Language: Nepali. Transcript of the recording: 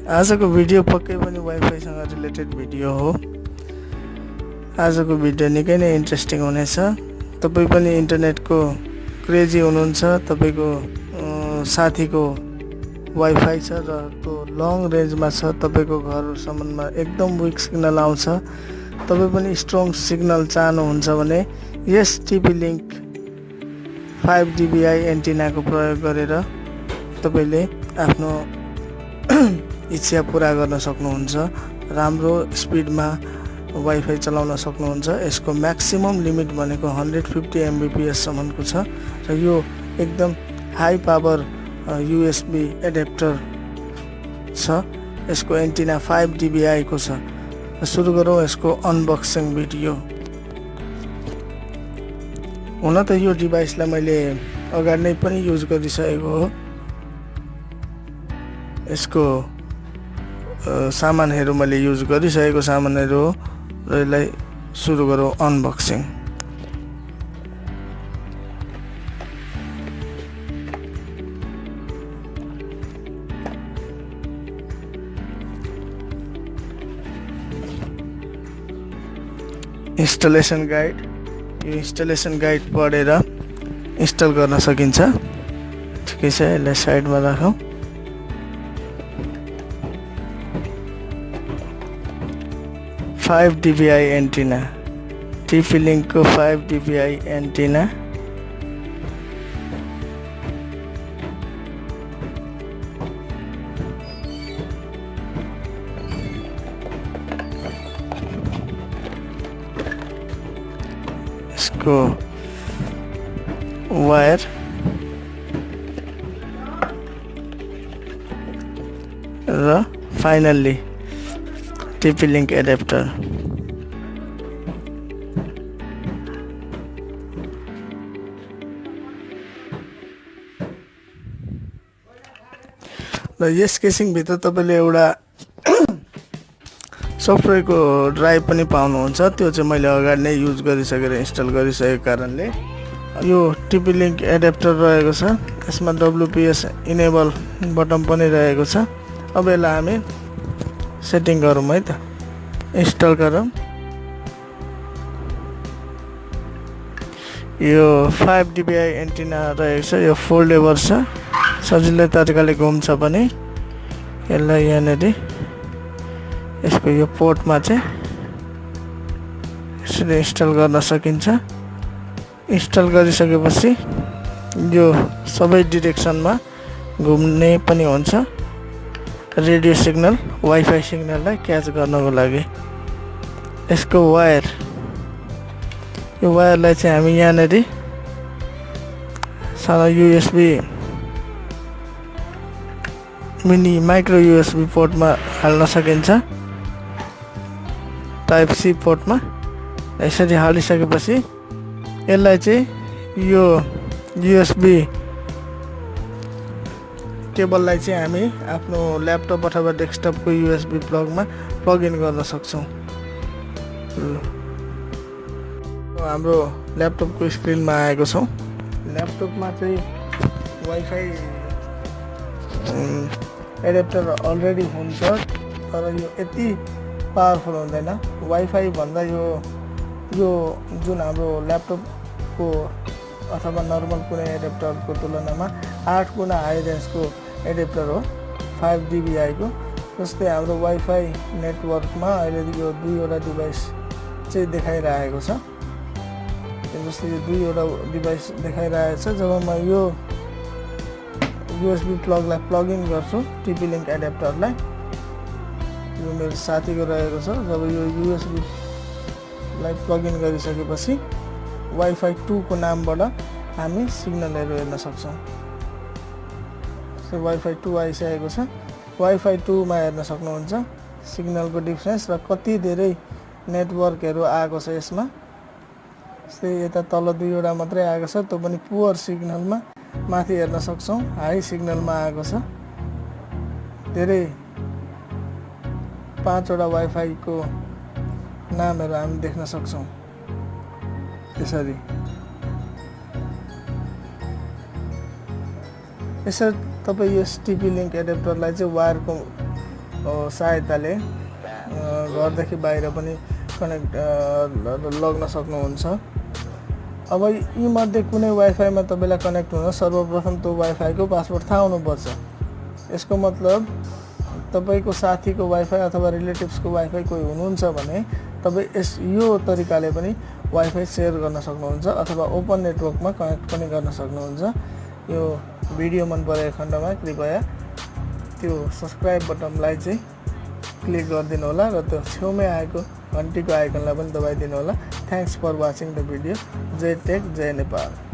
आजको भिडियो पक्कै पनि वाइफाई सँग रिलेटेड भिडियो हो। आजको भिडियो निकै नै इन्ट्रेस्टिङ हुनेछ। तपाई पनि इन्टरनेटको क्रेजी हुनुहुन्छ, तपाईको साथीको वाइफाई छ र त्यो लङ रेन्जमा छ, तपाईको घरसम्ममा एकदम विक सिग्नल आउँछ, तपाई पनि स्ट्रङ सिग्नल चाहनुहुन्छ भने यस टिपी लिंक 5 dBi एन्टिनाको प्रयोग गरेर तपाईले आफ्नो इच्छा पूरा गर्न सक्नुहुन्छ। राम्रो स्पिडमा वाइफाई चलाउन सक्नुहुन्छ। यसको म्याक्सिमम लिमिट भनेको 150 Mbps सम्मको छ र यो एकदम हाई पावर USB एडाप्टर छ। यसको एन्टिना 5 dBi को छ। सुरु गरौँ यसको अनबक्सिङ भिडियो। हुन त यो डिभाइसलाई मैले अगाडि नै पनि युज गरिसकेको हो। यसको सामानहरु मैले युज गरिसकेको सामानहरु हो र यसलाई सुरु गरौँ अनबक्सिङ। इन्स्टलेसन गाइड, यो इन्स्टलेसन गाइड पढेर इन्स्टल गर्न सकिन्छ। ठिकै छ, यसलाई साइडमा राखौं। फाइभ dBi एन्टिना, टिपी लिंक को 5 dBi एन्टिना। इसको वायर र फाइनली टिपी लिंक एडाप्टर। र यस केसिङ भित्र तपाईले एउटा सफ्टवेयरको ड्राइभ पनि पाउनुहुन्छ। त्यो चाहिँ मैले अगाडि नै युज गरिसकेर इन्स्टल गरिसकेको कारणले यो टिपी लिंक एडाप्टर रहेको छ। यसमा WPS इनेबल बटन पनि रहेको छ। अब यसलाई हामी सेटिङ गरौँ है त, इन्स्टल गरौँ। यो 5 dBi एन्टिना रहेको छ। यो फोल्डेबल छ, सजिलै तरिकाले घुम्छ पनि। यसलाई यहाँनेरि यसको यो पोर्टमा चाहिँ यसरी इन्स्टल गर्न सकिन्छ। इन्स्टल गरिसकेपछि यो सबै डाइरेक्सनमा घुम्ने पनि हुन्छ। रेडियो सिग्नल, वाइफाई सिग्नललाई क्याच गर्नको लागि यसको वायर, यो वायरलाई चाहिँ हामी यहाँनेरि सानो USB मिनी माइक्रो USB पोर्टमा हाल्न सकिन्छ। टाइप C पोर्टमा यसरी हालिसकेपछि यसलाई चाहिँ यो USB केबललाई चाहिँ हामी आफ्नो ल्यापटप अथवा डेस्कटपको USB प्लगमा प्लग इन गर्न सक्छौं। हाम्रो ल्यापटपको स्क्रिनमा आएको छ। ल्यापटपमा चाहिँ वाइफाई एडाप्टर अलरेडी हुन्छ, तर यो यति पावरफुल हुँदैन। वाइफाई भन्दा यो जुन हाम्रो ल्यापटपको अथवा नर्मल कुनै एडाप्टरको तुलनामा 8 गुणा हाई रेन्जको एडाप्टर हो 5 dBi को। जस्तै हाम्रो वाइफाई नेटवर्कमा अहिले यो 2वटा डिभाइस चाहिँ देखाइरहेको छ। जस्तै यो 2वटा डिभाइस देखाइरहेको छ। जब म यो USB प्लगलाई प्लग इन गर्छु, टिपी लिंक एडाप्टरलाई, यो मेरो साथीको रहेको छ। जब यो USB लाई प्लग इन गरिसकेपछि वाइफाई 2 को नामबाट हामी सिग्नलहरु हेर्न सक्छौं। सो वाइफाई 2 आइसकेको छ। वाइफाई 2 मा हेर्न सक्नुहुन्छ सिग्नलको डिफरेन्स र कति धेरै नेटवर्कहरु आएको छ यसमा। जस्तै यता तल 2वटा मात्रै आएको छ, त्यो पनि पुअर सिग्नलमा। माथि हेर्न सक्छौं हाई सिग्नलमा आएको छ। धेरै 5वटा वाइफाई को नामहरु हामी देख्न सक्छौं। यसरी यसरी तपाई यस टिपी लिंक एडाप्टरलाई चाहिँ वायरको सहायताले घरदेखि बाहिर पनि कनेक्ट लग्न सक्नुहुन्छ। अब यी मध्ये कुनै वाइफाईमा तपाईलाई कनेक्ट हुन सर्वप्रथम त्यो वाइफाईको पासवर्ड थाहा हुनुपर्छ। यसको मतलब तपाईको साथीको वाइफाई अथवा रिलेटिभ्सको वाइफाई कोही हुनुहुन्छ भने तपाई यो तरिकाले पनि वाइफाई सेयर गर्न सक्नुहुन्छ अथवा ओपन नेटवर्कमा कनेक्ट पनि गर्न सक्नुहुन्छ। यो भिडियो मन परेको खण्डमा कृपया त्यो सब्स्क्राइब बटनलाई चाहिँ क्लिक गरिदिनु होला र त्यो छेउमै आएको घन्टीको आइकनलाई पनि दबाइदिनु होला। Thanks for watching the video. जय टेक जय नेपाल।